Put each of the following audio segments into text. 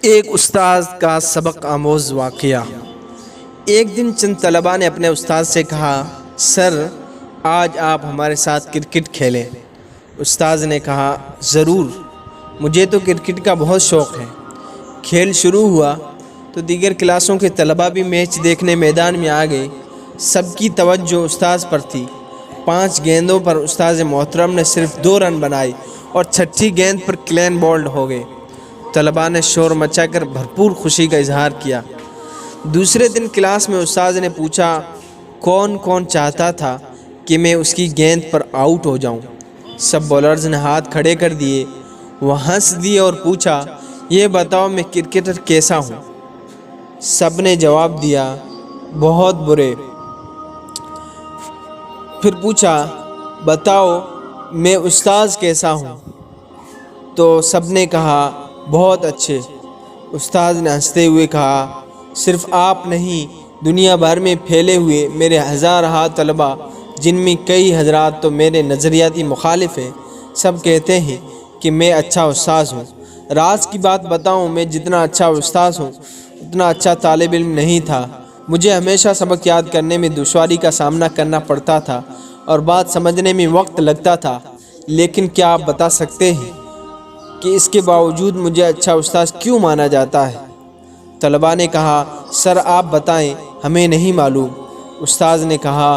ایک استاذ کا سبق آموز واقعہ۔ ایک دن چند طلباء نے اپنے استاد سے کہا، سر آج آپ ہمارے ساتھ کرکٹ کھیلیں۔ استاذ نے کہا، ضرور، مجھے تو کرکٹ کا بہت شوق ہے۔ کھیل شروع ہوا تو دیگر کلاسوں کے طلباء بھی میچ دیکھنے میدان میں آ گئے۔ سب کی توجہ استاذ پر تھی۔ 5 گیندوں پر استاذ محترم نے صرف 2 رن بنائے اور 6ٹھی گیند پر کلین بولڈ ہو گئے۔ طلباء نے شور مچا کر بھرپور خوشی کا اظہار کیا۔ دوسرے دن کلاس میں استاذ نے پوچھا، کون کون چاہتا تھا کہ میں اس کی گیند پر آؤٹ ہو جاؤں؟ سب بولرز نے ہاتھ کھڑے کر دیے۔ وہ ہنس دیے اور پوچھا، یہ بتاؤ میں کرکٹر کیسا ہوں؟ سب نے جواب دیا، بہت برے۔ پھر پوچھا، بتاؤ میں استاذ کیسا ہوں؟ تو سب نے کہا، بہت اچھے۔ استاد نے ہنستے ہوئے کہا، صرف آپ نہیں، دنیا بھر میں پھیلے ہوئے میرے ہزارہا طلباء، جن میں کئی حضرات تو میرے نظریاتی مخالف ہیں، سب کہتے ہیں کہ میں اچھا استاذ ہوں۔ راز کی بات بتاؤں، میں جتنا اچھا استاذ ہوں اتنا اچھا طالب علم نہیں تھا۔ مجھے ہمیشہ سبق یاد کرنے میں دشواری کا سامنا کرنا پڑتا تھا اور بات سمجھنے میں وقت لگتا تھا، لیکن کیا آپ بتا سکتے ہیں کہ اس کے باوجود مجھے اچھا استاذ کیوں مانا جاتا ہے؟ طلباء نے کہا، سر آپ بتائیں، ہمیں نہیں معلوم۔ استاذ نے کہا،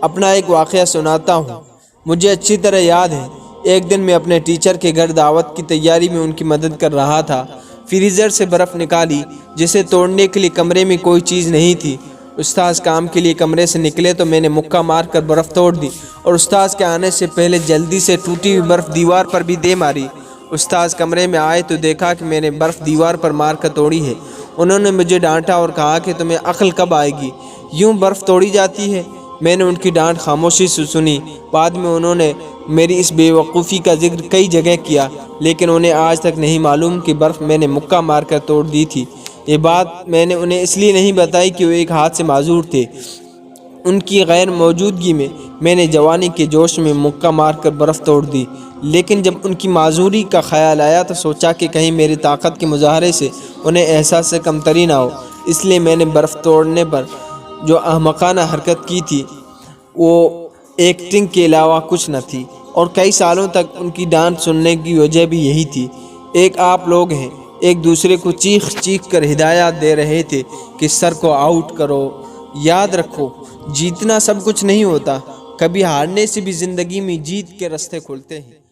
اپنا ایک واقعہ سناتا ہوں۔ مجھے اچھی طرح یاد ہے، ایک دن میں اپنے ٹیچر کے گھر دعوت کی تیاری میں ان کی مدد کر رہا تھا۔ فریزر سے برف نکالی، جسے توڑنے کے لیے کمرے میں کوئی چیز نہیں تھی۔ استاذ کام کے لیے کمرے سے نکلے تو میں نے مکہ مار کر برف توڑ دی اور استاذ کے آنے سے پہلے جلدی سے ٹوٹی ہوئی برف دیوار پر بھی دے ماری۔ استاذ کمرے میں آئے تو دیکھا کہ میں نے برف دیوار پر مار کر توڑی ہے۔ انہوں نے مجھے ڈانٹا اور کہا کہ تمہیں عقل کب آئے گی، یوں برف توڑی جاتی ہے؟ میں نے ان کی ڈانٹ خاموشی سے سنی۔ بعد میں انہوں نے میری اس بے وقوفی کا ذکر کئی جگہ کیا، لیکن انہیں آج تک نہیں معلوم کہ برف میں نے مکہ مار کر توڑ دی تھی۔ یہ بات میں نے انہیں اس لیے نہیں بتائی کہ وہ ایک ہاتھ سے معذور تھے۔ ان کی غیر موجودگی میں نے جوانی کے جوش میں مکہ مار کر برف توڑ دی، لیکن جب ان کی معذوری کا خیال آیا تو سوچا کہ کہیں میری طاقت کے مظاہرے سے انہیں احساس سے کمتری نہ ہو، اس لیے میں نے برف توڑنے پر جو احمقانہ حرکت کی تھی وہ ایکٹنگ کے علاوہ کچھ نہ تھی، اور کئی سالوں تک ان کی ڈانٹ سننے کی وجہ بھی یہی تھی۔ ایک آپ لوگ ہیں، ایک دوسرے کو چیخ چیخ کر ہدایات دے رہے تھے کہ سر کو آؤٹ کرو۔ یاد رکھو، جیتنا سب کچھ نہیں ہوتا، کبھی ہارنے سے بھی زندگی میں جیت کے راستے کھلتے ہیں۔